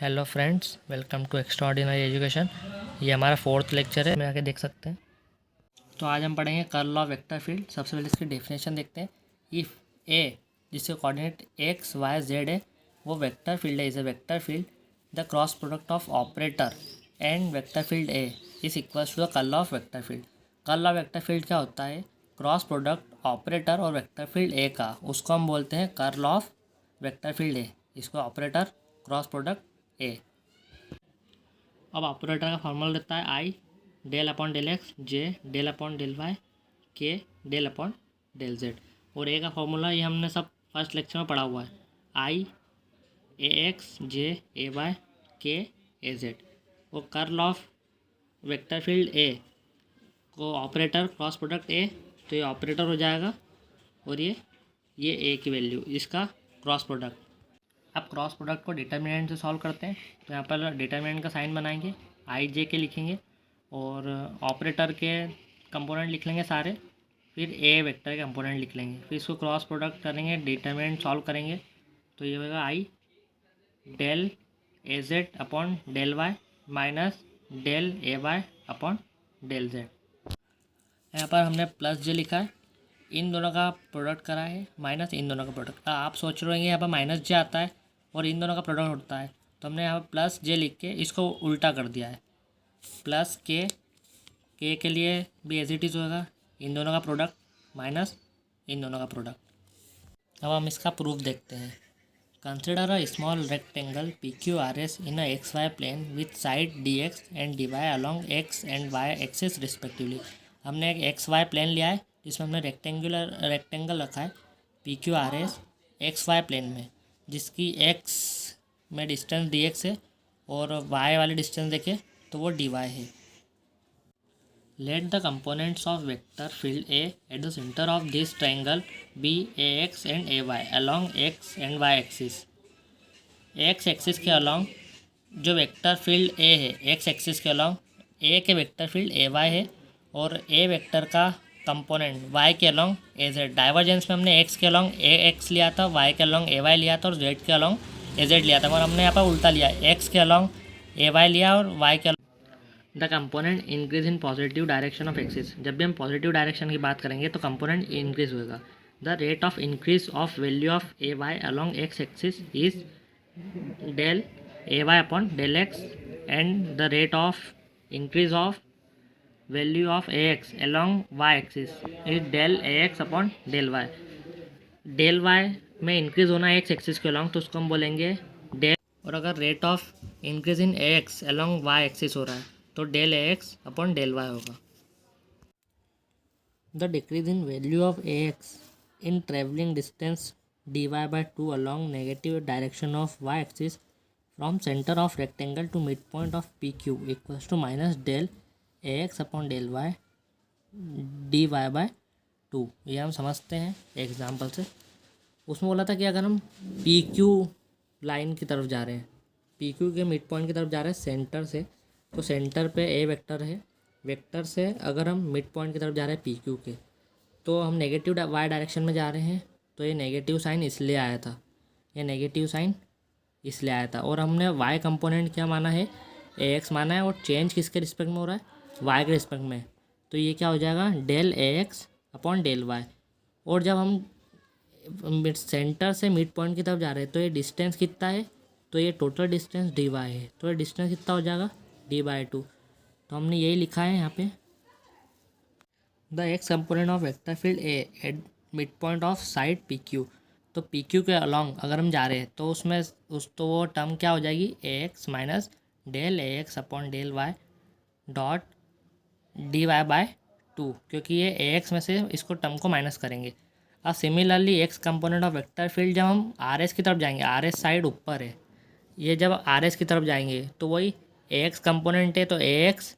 Hello friends, welcome to extraordinary education. ये हमारा 4th lecture है, में आके देख सकते हैं। तो आज हम पढ़ेंगे कर्ल ऑफ वेक्टर फील्ड। सबसे पहले इसकी डेफिनेशन देखते हैं। इफ़ ए, जिसके कोऑर्डिनेट एक्स वाई जेड है, वो वेक्टर फील्ड है, is a vector field, the cross product of operator and vector field A is equals to the curl of vector field. Curl of vector field क्या होता है? Cross product operator और vector field A का, उसको हम बोलते हैं curl of vector field A. इसको ऑपरेटर, क्रॉस प्रोडक्ट ए। अब ऑपरेटर का फॉर्मूला देता है आई डेल अपॉन डेल एक्स, जे डेल अपॉन डेल वाई, के डेल अपॉन डेल जेड। और ए का फॉर्मूला ये हमने सब फर्स्ट लेक्चर में पढ़ा हुआ है, आई ए एक्स जे ए वाई के ए जेड। वो कर्ल ऑफ वेक्टर फील्ड ए को ऑपरेटर क्रॉस प्रोडक्ट ए, तो ये ऑपरेटर हो जाएगा और ये ए की वैल्यू, इसका क्रॉस प्रोडक्ट। अब क्रॉस प्रोडक्ट को डिटर्मिनेंट से सॉल्व करते हैं। तो यहाँ पर डिटर्मिनेंट का साइन बनाएंगे, आई जे के लिखेंगे और ऑपरेटर के कंपोनेंट लिख लेंगे सारे, फिर ए वेक्टर के कंपोनेंट लिख लेंगे, फिर इसको क्रॉस प्रोडक्ट करेंगे, डिटर्मिनेंट सॉल्व करेंगे। तो ये होगा i del a z upon del y minus del A y upon del z. यहाँ पर हमने प्लस जे लिखा है, इन दोनों का प्रोडक्ट करा है, माइनस इन दोनों का प्रोडक्ट। आप सोच रहे होंगे यहाँ पर माइनस जे आता है और इन दोनों का प्रोडक्ट होता है, तो हमने यहाँ पर प्लस जे लिख के इसको उल्टा कर दिया है। प्लस के लिए भी एज इट इज़ होगा, इन दोनों का प्रोडक्ट माइनस इन दोनों का प्रोडक्ट। अब हम इसका प्रूफ देखते हैं। Consider a small rectangle P Q R S in a x y plane with side d x and d y along x and y axis respectively. हमने एक एक्स वाई प्लेन लिया है जिसमें हमने रेक्टेंगल रखा है P Q R S x y plane में, जिसकी एक्स में डिस्टेंस डी एक्स है और वाई वाली डिस्टेंस देखें तो वो डी वाई है। Let the components of vector field A at the centre of this triangle be A x and A y along x and y axis. X axis के along जो vector field A है, x axis के along A के vector field A y है और A vector का component y के along A z. Divergence में हमने एक्स के अलॉन्ग ए एक्स लिया था, वाई के अलॉन्ग ए वाई लिया था और जेड के अलॉन्ग ए जेड लिया था, और हमने यहाँ पर उल्टा लिया, एक्स के अलॉन्ग ए वाई लिया और वाई के the component increase in positive direction of axis. जब भी हम पॉजिटिव डायरेक्शन की बात करेंगे तो कंपोनेंट इंक्रीज होगा। The rate of increase of value of A y along x axis is del A y upon del x and the rate of increase of value of A x along y axis is del A x upon del y. Del y में increase होना है x axis के along, तो उसको हम बोलेंगे del, और अगर rate of increase in A x along y axis हो रहा है तो डेल ए एक्स अपॉन डेल वाई होगा। The decrease in value of A x in travelling distance d y by two along negative direction of y axis from centre of rectangle to mid point of P Q equals to minus del A x upon del y d y by two. ये हम समझते हैं example से। उसमें बोला था कि अगर हम पी क्यू लाइन की तरफ जा रहे हैं, पी क्यू के मिड पॉइंट की तरफ जा रहे हैं सेंटर से, तो सेंटर पे ए वेक्टर है, वेक्टर से अगर हम मिड पॉइंट की तरफ जा रहे हैं पी क्यू के, तो हम नेगेटिव वाई डायरेक्शन में जा रहे हैं, तो ये नेगेटिव साइन इसलिए आया था, ये नेगेटिव साइन इसलिए आया था। और हमने वाई कंपोनेंट क्या माना है, ए एक्स माना है, और चेंज किसके रिस्पेक्ट में हो रहा है, वाई के रिस्पेक्ट में, तो ये क्या हो जाएगा del A x upon del y. और जब हम सेंटर से मिड पॉइंट की तरफ जा रहे हैं तो ये डिस्टेंस कितना है, तो ये टोटल डिस्टेंस डी वाई है, तो ये डिस्टेंस कितना हो जाएगा डी बाई टू। तो हमने यही लिखा है यहाँ पे, the x component of vector field A at mid point of side P Q. तो पी क्यू के अलॉन्ग अगर हम जा रहे हैं तो उसमें तो वो टर्म क्या हो जाएगी, a x minus del A x upon del y dot d y by two, क्योंकि ये ए एक्स में से इसको टर्म को माइनस करेंगे। अब similarly x component of vector field जब हम आर एस की तरफ जाएंगे, आर एस साइड ऊपर है, ये जब आर एस की तरफ जाएंगे तो वही ए एक्स कंपोनेंट है, तो ए एक्स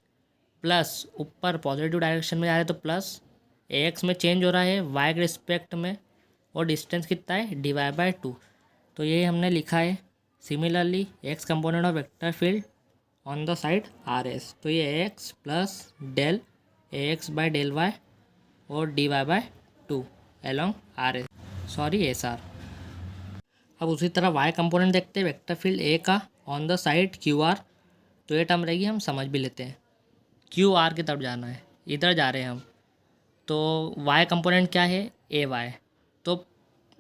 प्लस ऊपर पॉजिटिव डायरेक्शन में जा रहे हैं तो प्लस ए एक्स में चेंज हो रहा है वाई के रिस्पेक्ट में, और डिस्टेंस कितना है डी वाई बाई टू। तो ये हमने लिखा है similarly x component of vector field on the side r s, तो ये a x plus del A x by del y और D y by two along r s, sorry s r. अब उसी तरह वाई कंपोनेंट देखते हैं vector field A का on the side Q R, तो ये टर्म रहेगी, हम समझ भी लेते हैं। क्यू आर की तरफ जाना है, इधर जा रहे हैं हम, तो वाई कंपोनेंट क्या है, ए वाई, तो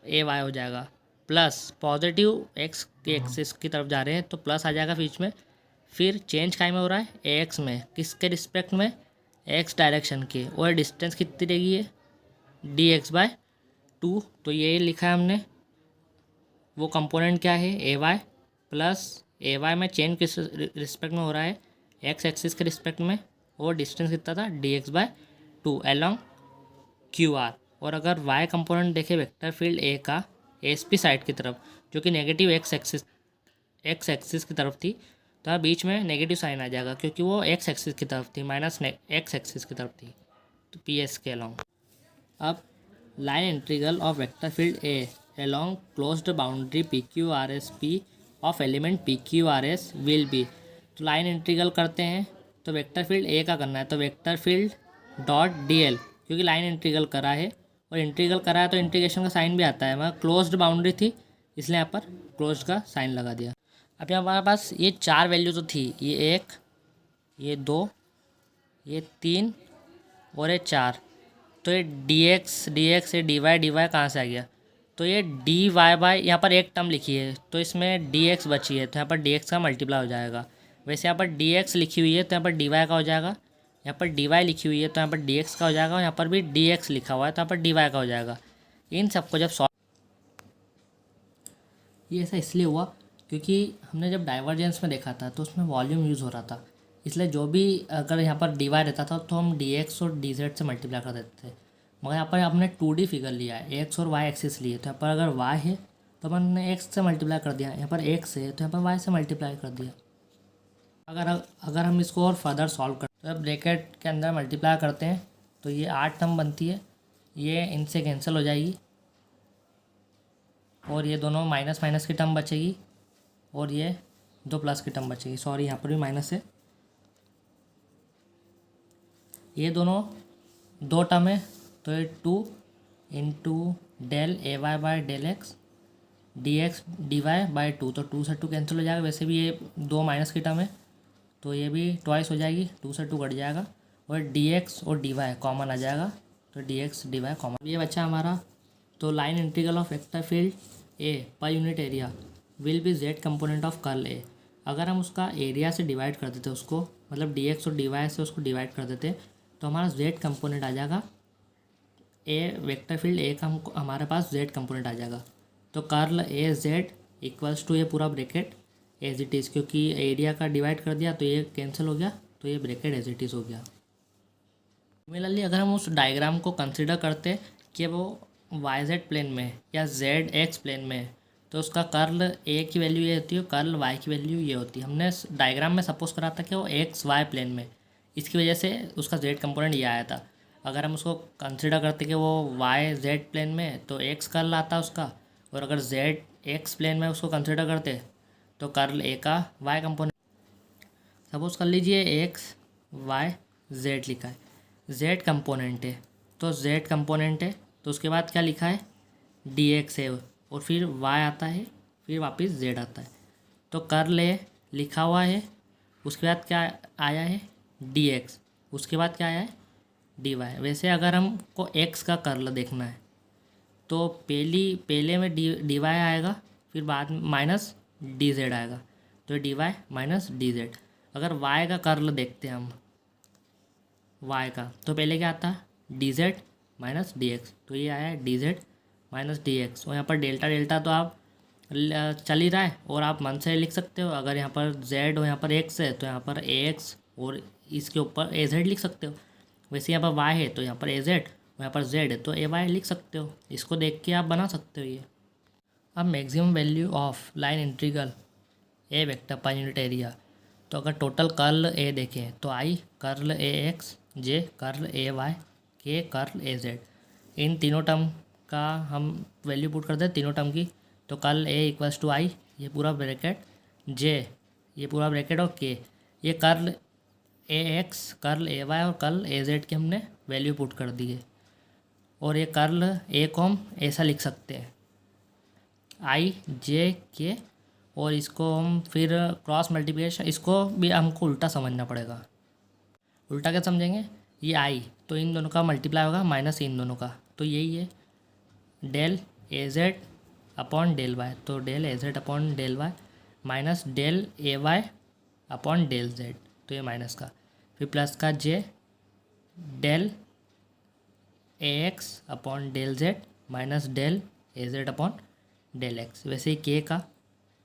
ए वाई हो जाएगा प्लस पॉजिटिव एक्स के एक्सिस की तरफ जा रहे हैं तो प्लस आ जाएगा बीच में। फिर चेंज काय में हो रहा है, ए एक्स में, किसके रिस्पेक्ट में, एक्स डायरेक्शन के, और डिस्टेंस कितनी रहेगी है, डी एक्स बाय 2, तो ये लिखा है हमने। वो कंपोनेंट क्या है, ए वाई प्लस ए वाई में चेंज किस रिस्पेक्ट में हो रहा है, एक्स एक्सिस के रिस्पेक्ट में, और डिस्टेंस कितना था, d x by 2 along Q R. और अगर वाई कंपोनेंट देखें वेक्टर फील्ड ए का एस पी साइड की तरफ, जो कि नेगेटिव एक्स एक्सिस की तरफ थी, तो बीच में नेगेटिव साइन आ जाएगा क्योंकि वो एक्स एक्सिस की तरफ थी, माइनस एक्स एक्सिस की तरफ थी, तो पी एस के अलॉन्ग। अब line integral of vector field A along closed boundary PQRS P of element PQRS will be, तो लाइन इंटीग्रल करते हैं तो वेक्टर फील्ड ए का करना है, तो वेक्टर फील्ड डॉट डीएल, क्योंकि लाइन इंटीग्रल करा है और इंटीग्रल करा है तो इंटीग्रेशन का साइन भी आता है, मगर क्लोज्ड बाउंड्री थी इसलिए यहाँ पर क्लोज का साइन लगा दिया। अब यहाँ हमारे पास ये 4 वैल्यू तो थी, ये 1, ये 2, ये 3 और ये 4, तो ये डी एक्स ये डी वाई कहाँ से आ गया, तो ये डी वाई बाय, यहाँ पर एक टर्म लिखी है तो इसमें डी एक्स बची है, तो यहाँ पर डी एक्स का मल्टीप्लाई हो जाएगा। वैसे यहाँ पर डी एक्स लिखी हुई है तो यहाँ पर डी वाई का हो जाएगा, यहाँ पर डी वाई लिखी हुई है तो यहाँ पर डी एक्स का हो जाएगा, और यहाँ पर भी डी एक्स लिखा हुआ है तो यहाँ पर डी वाई का हो जाएगा। इन सबको जब सॉल्व, ये ऐसा इसलिए हुआ क्योंकि हमने जब डाइवर्जेंस में देखा था तो उसमें वॉल्यूम यूज़ हो रहा था, इसलिए जो भी अगर यहाँ पर डी वाई रहता था तो हम डी एक्स और डी जेड से मल्टीप्लाई कर देते थे। मगर यहाँ पर आपने 2D फिगर लिया है, एक्स और वाई एक्सिस लिए, तो यहाँ पर अगर वाई है तो अपन ने एक्स से मल्टीप्लाई कर दिया, यहाँ पर एक्स है तो यहाँ पर वाई से मल्टीप्लाई कर दिया। अगर हम इसको और फर्दर सॉल्व करते हैं तो ब्रैकेट के अंदर मल्टीप्लाई करते हैं तो ये 8 टर्म बनती है, ये इनसे कैंसिल हो जाएगी और ये दोनों माइनस माइनस की टर्म बचेगी और ये 2 प्लस की टर्म बचेगी, सॉरी यहाँ पर भी माइनस है, ये दोनों 2 टर्म है तो ये 2 into del A y by del x d x D y by 2, तो 2 से 2 कैंसिल हो जाएगा, वैसे भी ये 2 माइनस की टर्म है तो ये भी ट्वाइस हो जाएगी, 2 से 2 कट जाएगा और डी एक्स और डी वाई कॉमन आ जाएगा, तो D x D Y common, ये बच्चा हमारा। तो line integral of vector field A per unit area will be Z component of curl A. अगर हम उसका एरिया से डिवाइड कर देते उसको, मतलब डी एक्स और डी वाई से उसको डिवाइड कर देते तो हमारा जेड कंपोनेंट आ जाएगा, ए वेक्टर फील्ड ए का हमारे पास जेड कंपोनेंट आ जाएगा। तो curl A Z equals to ये पूरा ब्रैकेट एज इट इज़, क्योंकि एरिया का डिवाइड कर दिया तो ये कैंसिल हो गया, तो ये ब्रैकेट एज इट इज़ हो गया। सिमिलरली अगर हम उस डायग्राम को कंसिडर करते कि वो वाई जेड प्लेन में या जेड एक्स प्लेन में है, तो उसका कर्ल ए की वैल्यू ये होती है, कर्ल वाई की वैल्यू ये होती है। हमने डायग्राम में सपोज करा था कि वो एक्स वाई प्लेन में, इसकी वजह से उसका जेड कंपोनेंट ये आया था। अगर हम उसको कंसिडर करते कि वो वाई जेड प्लेन में तो एक्स कर्ल आता उसका, और अगर जेड एक्स प्लेन में उसको कंसिडर करते तो कर्ल ए का वाई कंपोनेंट। सपोज कर लीजिए एक्स वाई जेड लिखा है, जेड कंपोनेंट है तो जेड कंपोनेंट है तो उसके बाद क्या लिखा है, डी एक्स है और फिर वाई आता है, फिर वापस जेड आता है, तो कर्ल ए लिखा हुआ है, उसके बाद क्या आया है, डी एक्स, उसके बाद क्या आया है, डी वाई। वैसे अगर हमको एक्स का कर्ल देखना है तो पहले में डी वाई आएगा, फिर बाद में माइनस डी जेड आएगा, तो D Y minus D Z. अगर वाई का कर्ल देखते हैं हम वाई का, तो पहले क्या आता है, D Z minus D x, तो ये आया है D Z minus D X. और यहाँ पर डेल्टा डेल्टा तो आप चल ही रहा है और आप मन से लिख सकते हो, अगर यहाँ पर जेड और यहाँ पर एक्स है तो यहाँ पर ए एक्स और इसके ऊपर ए जेड लिख सकते हो। वैसे यहाँ पर वाई है तो यहाँ पर ए जेड और यहाँ पर जेड है तो ए वाई लिख सकते हो, इसको देख के आप बना सकते हो ये। अब maximum value of line integral A vector per unit area, तो अगर टोटल कर्ल ए देखें तो I curl A X, J curl A Y, K curl A Z, इन तीनों टर्म का हम वैल्यू पुट करते हैं तीनों टर्म की, तो कर्ल ए इक्वल्स टू आई, ये पूरा ब्रैकेट, जे ये पूरा ब्रैकेट और के, ये curl A X curl A Y और कर्ल ए जेड की हमने वैल्यू पुट कर दी है। और ये कर्ल ए को हम ऐसा लिख सकते हैं, आई जे के और इसको हम फिर क्रॉस मल्टीप्लिकेशन, इसको भी हमको उल्टा समझना पड़ेगा। उल्टा क्या समझेंगे, ये आई तो इन दोनों का मल्टीप्लाई होगा माइनस इन दोनों का, तो यही है del a z upon del y, तो del a z upon del y minus del A y upon del z, तो ये माइनस का, फिर प्लस का j del A x upon del z minus del a z upon del x. वैसे ही k का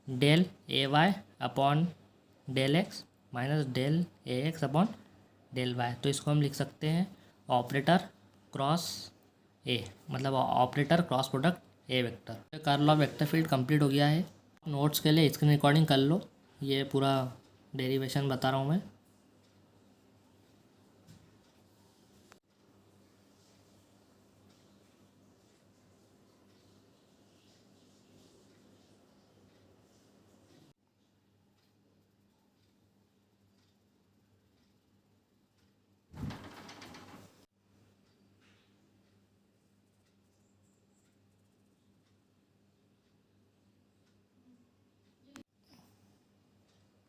del ए y upon del x minus del ए x upon del y, तो इसको हम लिख सकते हैं ऑपरेटर क्रॉस ए, मतलब operator cross product A vector. Curl of vector field complete हो गया है। नोट्स के लिए स्क्रीन रिकॉर्डिंग कर लो, ये पूरा डेरिवेशन बता रहा हूँ मैं।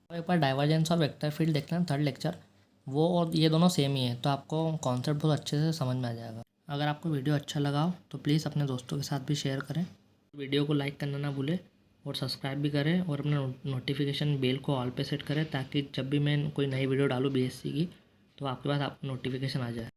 एक बार डाइवर्जेंस और वेक्टर फील्ड देखना है थर्ड लेक्चर, वो और ये दोनों सेम ही है, तो आपको कॉन्सेप्ट बहुत अच्छे से समझ में आ जाएगा। अगर आपको वीडियो अच्छा लगा हो तो प्लीज़ अपने दोस्तों के साथ भी शेयर करें, वीडियो को लाइक करना ना भूलें और सब्सक्राइब भी करें और अपना नोटिफिकेशन बेल को ऑल पे सेट करें, ताकि जब भी मैं कोई नई वीडियो डालूँ बीएससी की तो आपके पास नोटिफिकेशन आ जाए।